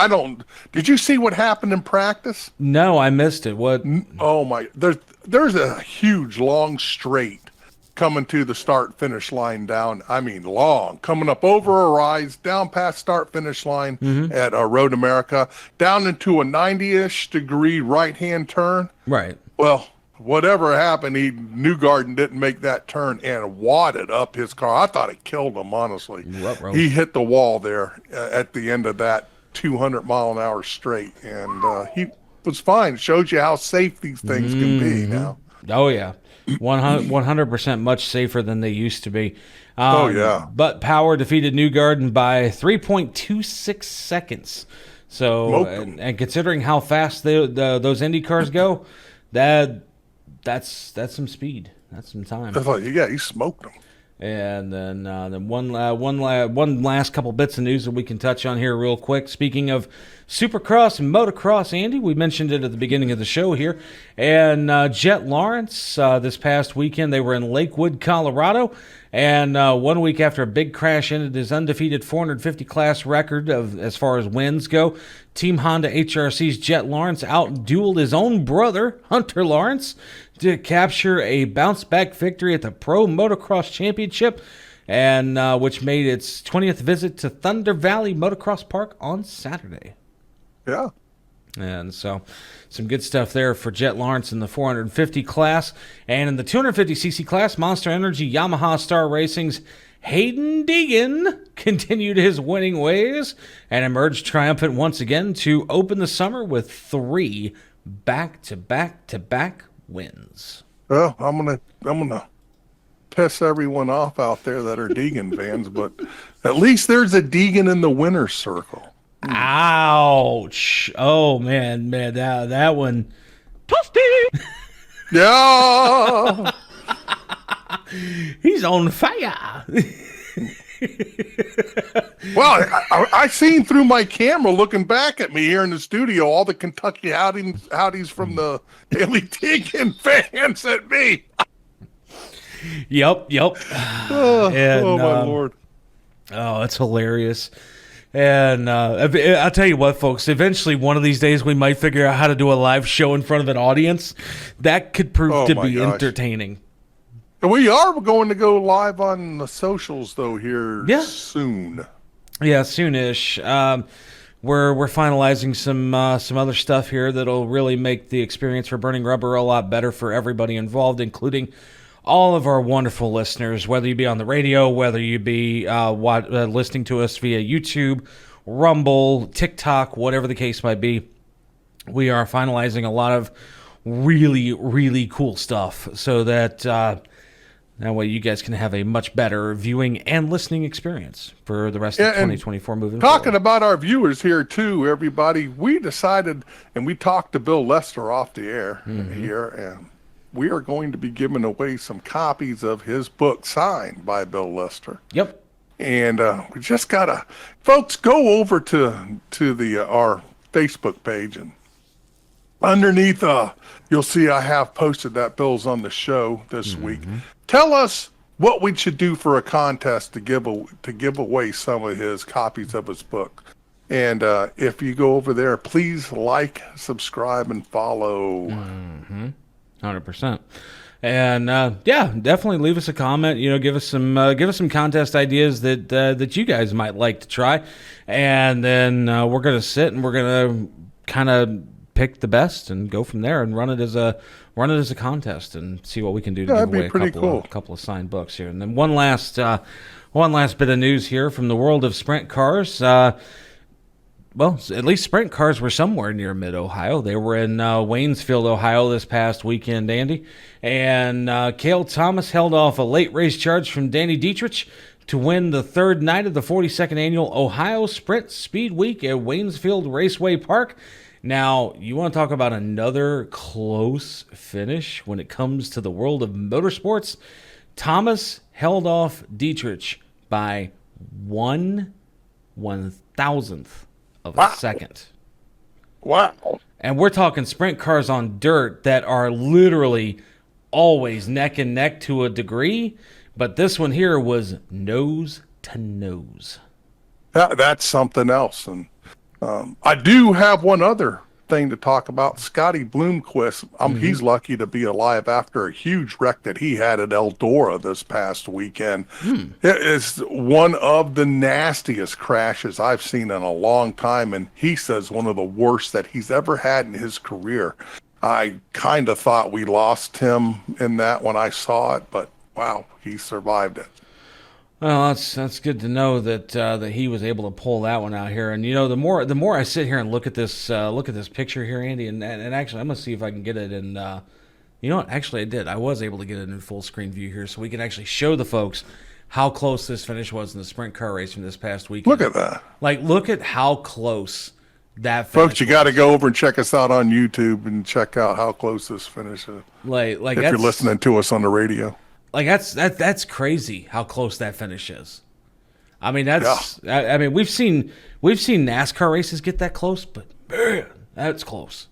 did you see what happened in practice? No, I missed it. What? Oh my! There's a huge long straight coming to the start-finish line down, long, coming up over a rise, down past start-finish line at Road America, down into a 90-ish degree right-hand turn. Right. Well, whatever happened, Newgarden didn't make that turn and wadded up his car. I thought it killed him, honestly. He hit the wall there at the end of that 200-mile-an-hour straight, and he was fine. Shows you how safe these things can be now. Oh, yeah. 100% much safer than they used to be. Oh, yeah. But Power defeated Newgarden by 3.26 seconds. So, and considering how fast those Indy cars go, that's some speed. That's some time. Yeah, he smoked them. And then one last couple bits of news that we can touch on here real quick. Speaking of Supercross and motocross, Andy, we mentioned it at the beginning of the show here. And Jet Lawrence, this past weekend, they were in Lakewood, Colorado. And 1 week after a big crash ended his undefeated 450 class record as far as wins go, Team Honda HRC's Jet Lawrence outdueled his own brother, Hunter Lawrence, to capture a bounce-back victory at the Pro Motocross Championship, and which made its 20th visit to Thunder Valley Motocross Park on Saturday. Yeah. And so some good stuff there for Jet Lawrence in the 450 class. And in the 250cc class, Monster Energy Yamaha Star Racing's Hayden Deegan continued his winning ways and emerged triumphant once again to open the summer with 3 back-to-back-to-back wins. Well, I'm gonna piss everyone off out there that are Deegan fans, but at least there's a Deegan in the winner's circle. Ouch! Oh man, that one. Toasty. Yeah. He's on fire. Well, I seen through my camera looking back at me here in the studio all the Kentucky howdies from the Daily Deegan fans at me. Yep. Oh my Lord. Oh, that's hilarious. And I'll tell you what, folks, eventually one of these days we might figure out how to do a live show in front of an audience. That could prove to be entertaining. We are going to go live on the socials, though, here soon. Yeah, soonish. We're finalizing some other stuff here that'll really make the experience for Burning Rubber a lot better for everybody involved, including all of our wonderful listeners, whether you be on the radio, whether you be listening to us via YouTube, Rumble, TikTok, whatever the case might be. We are finalizing a lot of really, really cool stuff so that that way you guys can have a much better viewing and listening experience for the rest of 2024 moving forward. Talking about our viewers here, too, everybody, we decided, and we talked to Bill Lester off the air here, and we are going to be giving away some copies of his book signed by Bill Lester. Yep. And we just gotta, folks, go over to the our Facebook page, and underneath, you'll see I have posted that Bill's on the show this week. Tell us what we should do for a contest to give away some of his copies of his book. And if you go over there, please like, subscribe, and follow. 100%. And definitely leave us a comment. Give us some contest ideas that you guys might like to try, and then we're gonna sit and we're gonna kind of pick the best and go from there and run it as a contest and see what we can do to give away a couple of signed books here. And then one last bit of news here from the world of sprint cars. Well, at least sprint cars were somewhere near mid-Ohio. They were in Waynesfield, Ohio this past weekend, Andy. And Cale Thomas held off a late race charge from Danny Dietrich to win the third night of the 42nd Annual Ohio Sprint Speed Week at Waynesfield Raceway Park. Now, you want to talk about another close finish when it comes to the world of motorsports? Thomas held off Dietrich by 1/1000th of a second. Wow. And we're talking sprint cars on dirt that are literally always neck and neck to a degree, but this one here was nose to nose. That's something else. And I do have one other thing to talk about. Scotty Bloomquist, he's lucky to be alive after a huge wreck that he had at Eldora this past weekend. It is one of the nastiest crashes I've seen in a long time, and he says one of the worst that he's ever had in his career. I kind of thought we lost him in that when I saw it, but wow, he survived it. Well, that's good to know that he was able to pull that one out here. And the more I sit here and look at this picture here, Andy, and actually I'm gonna see if I can get it in. You know what? Actually, I did. I was able to get it in full screen view here, so we can actually show the folks how close this finish was in the sprint car race from this past weekend. Look at that! Look at how close that finish folks. You got to go over and check us out on YouTube and check out how close this finish is. Like if you're listening to us on the radio. That's crazy how close that finish is. I mean I mean we've seen NASCAR races get that close, but man, that's close.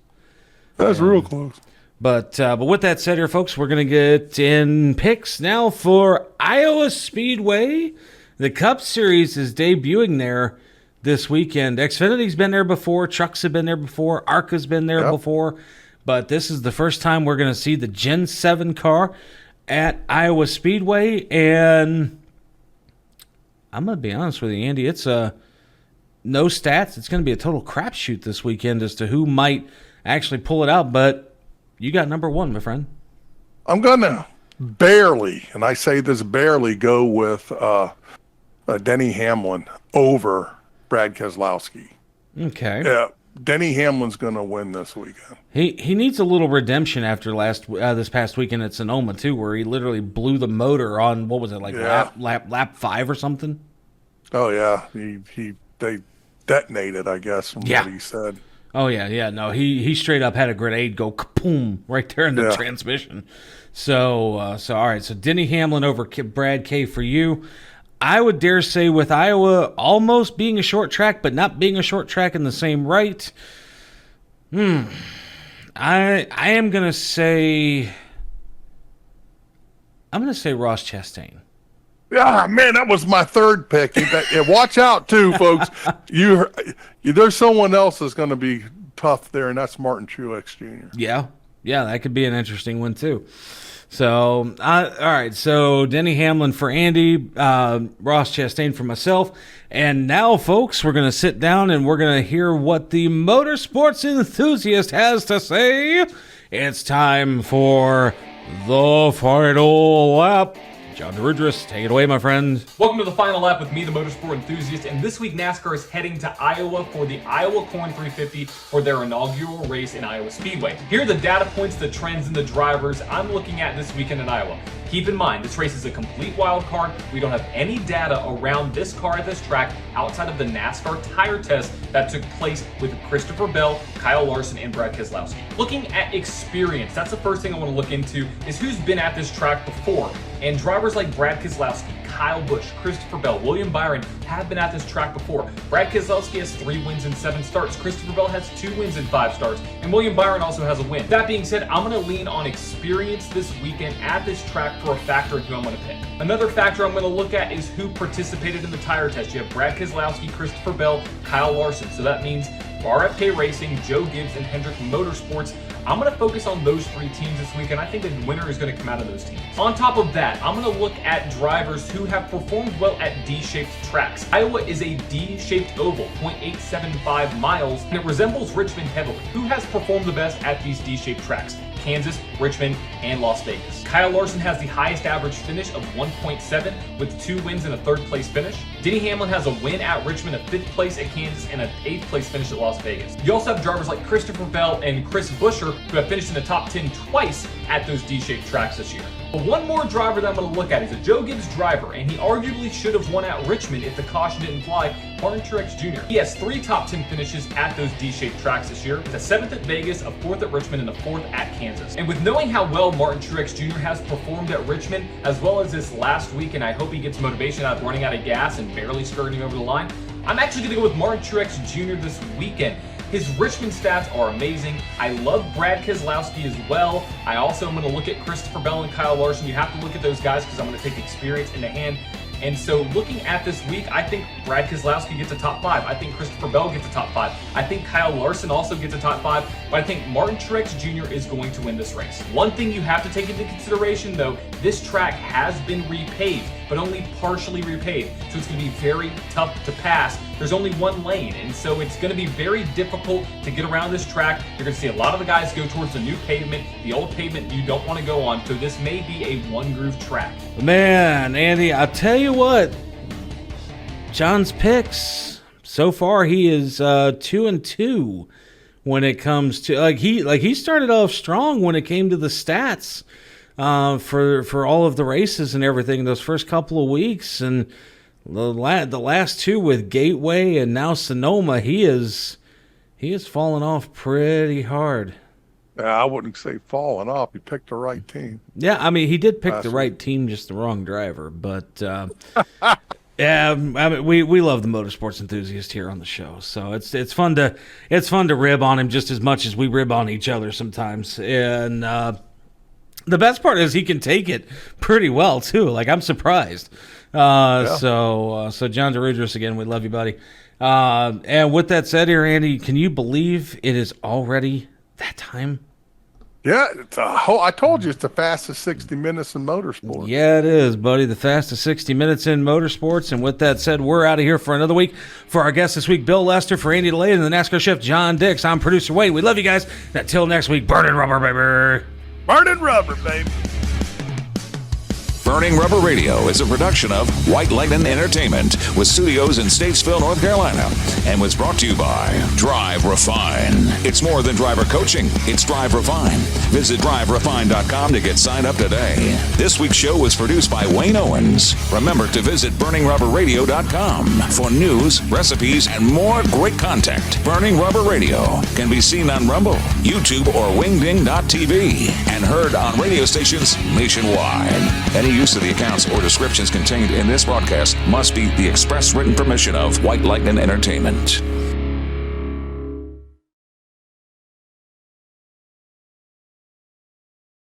That's real close. But with that said here, folks, we're gonna get in picks now for Iowa Speedway. The Cup Series is debuting there this weekend. Xfinity's been there before, trucks have been there before, ARCA's been there before, but this is the first time we're gonna see the Gen 7 car at Iowa Speedway, and I'm going to be honest with you, Andy, it's no stats. It's going to be a total crapshoot this weekend as to who might actually pull it out, but you got number one, my friend. I'm going to barely, and I say this barely, go with Denny Hamlin over Brad Keselowski. Okay. Yeah. Denny Hamlin's going to win this weekend. He needs a little redemption after this past weekend at Sonoma too, where he literally blew the motor on what was it lap 5 or something. Oh yeah, they detonated, I guess, from what he said. Oh yeah. No, he straight up had a grenade go kapoom right there in the transmission. So all right, so Denny Hamlin over Brad K for you. I would dare say with Iowa almost being a short track, but not being a short track in the same right. I am gonna say Ross Chastain. Yeah, man, that was my third pick. Watch out too, folks. There's someone else that's going to be tough there, and that's Martin Truex Jr. Yeah, that could be an interesting one too. So, all right. So Denny Hamlin for Andy, Ross Chastain for myself. And now, folks, we're going to sit down and we're going to hear what the motorsports enthusiast has to say. It's time for the final lap. John DeRudris, take it away, my friend. Welcome to the final lap with me, the motorsport enthusiast, and this week NASCAR is heading to Iowa for the Iowa Corn 350 for their inaugural race in Iowa Speedway. Here are the data points, the trends, and the drivers I'm looking at this weekend in Iowa. Keep in mind, this race is a complete wild card. We don't have any data around this car at this track outside of the NASCAR tire test that took place with Christopher Bell, Kyle Larson, and Brad Keselowski. Looking at experience, that's the first thing I want to look into, is who's been at this track before. And drivers like Brad Keselowski, Kyle Busch, Christopher Bell, William Byron have been at this track before. Brad Keselowski has 3 wins and 7 starts. Christopher Bell has 2 wins and 5 starts. And William Byron also has a win. That being said, I'm going to lean on experience this weekend at this track for a factor in who I'm going to pick. Another factor I'm going to look at is who participated in the tire test. You have Brad Keselowski, Christopher Bell, Kyle Larson. So that means RFK Racing, Joe Gibbs, and Hendrick Motorsports. I'm going to focus on those 3 teams this week, and I think the winner is going to come out of those teams. On top of that, I'm going to look at drivers who have performed well at D-shaped tracks. Iowa is a D-shaped oval, 0.875 miles, and it resembles Richmond heavily. Who has performed the best at these D-shaped tracks? Kansas, Richmond, and Las Vegas. Kyle Larson has the highest average finish of 1.7 with 2 wins and a 3rd place finish. Denny Hamlin has a win at Richmond, a 5th place at Kansas, and an 8th place finish at Las Vegas. You also have drivers like Christopher Bell and Chris Buescher who have finished in the top 10 twice at those D-shaped tracks this year. But one more driver that I'm going to look at is a Joe Gibbs driver, and he arguably should have won at Richmond if the caution didn't fly, Martin Truex Jr. He has 3 top 10 finishes at those D-shaped tracks this year, with a 7th at Vegas, a 4th at Richmond, and a 4th at Kansas. And with knowing how well Martin Truex Jr. has performed at Richmond, as well as this last week, and I hope he gets motivation out of running out of gas and barely skirting over the line, I'm actually going to go with Martin Truex Jr. this weekend. His Richmond stats are amazing. I love Brad Keselowski as well. I also am going to look at Christopher Bell and Kyle Larson. You have to look at those guys because I'm going to take experience in the hand. And so looking at this week, I think Brad Keselowski gets a top 5. I think Christopher Bell gets a top 5. I think Kyle Larson also gets a top 5. But I think Martin Truex Jr. is going to win this race. One thing you have to take into consideration, though, this track has been repaved, but only partially repaved. So it's going to be very tough to pass there's only one lane, and so it's going to be very difficult to get around this track. You're going to see a lot of the guys go towards the new pavement. The old pavement you don't want to go on, so this may be a one-groove track. Man, Andy, I'll tell you what, John's picks, so far he is 2-2 when it comes to, he started off strong when it came to the stats for all of the races and everything those first couple of weeks, and the last two with Gateway and now Sonoma, he is fallen off pretty hard. I wouldn't say falling off. He picked the right team. Yeah, I mean, he did pick the right team, just the wrong driver. But yeah, I mean, we love the motorsports enthusiast here on the show, so it's fun to rib on him just as much as we rib on each other sometimes. And the best part is he can take it pretty well too. Like, I'm surprised. So John DeRudris, again, we love you, buddy. And with that said, here, Andy, can you believe it is already that time? Yeah, I told you it's the fastest 60 minutes in motorsports. Yeah, it is, buddy. The fastest 60 minutes in motorsports. And with that said, we're out of here for another week. For our guest this week, Bill Lester, for Andy DeLay, and the NASCAR chef, John Dix. I'm producer Wade. We love you guys. Until next week, burning rubber, baby. Burning rubber, baby. Burning Rubber Radio is a production of White Lightning Entertainment with studios in Statesville, North Carolina, and was brought to you by Drive Refine. It's more than driver coaching, it's Drive Refine. Visit driverefine.com to get signed up today. This week's show was produced by Wayne Owens. Remember to visit burningrubberradio.com for news, recipes, and more great content. Burning Rubber Radio can be seen on Rumble, YouTube, or wingding.tv and heard on radio stations nationwide. Any use of the accounts or descriptions contained in this broadcast must be the express written permission of White Lightning Entertainment.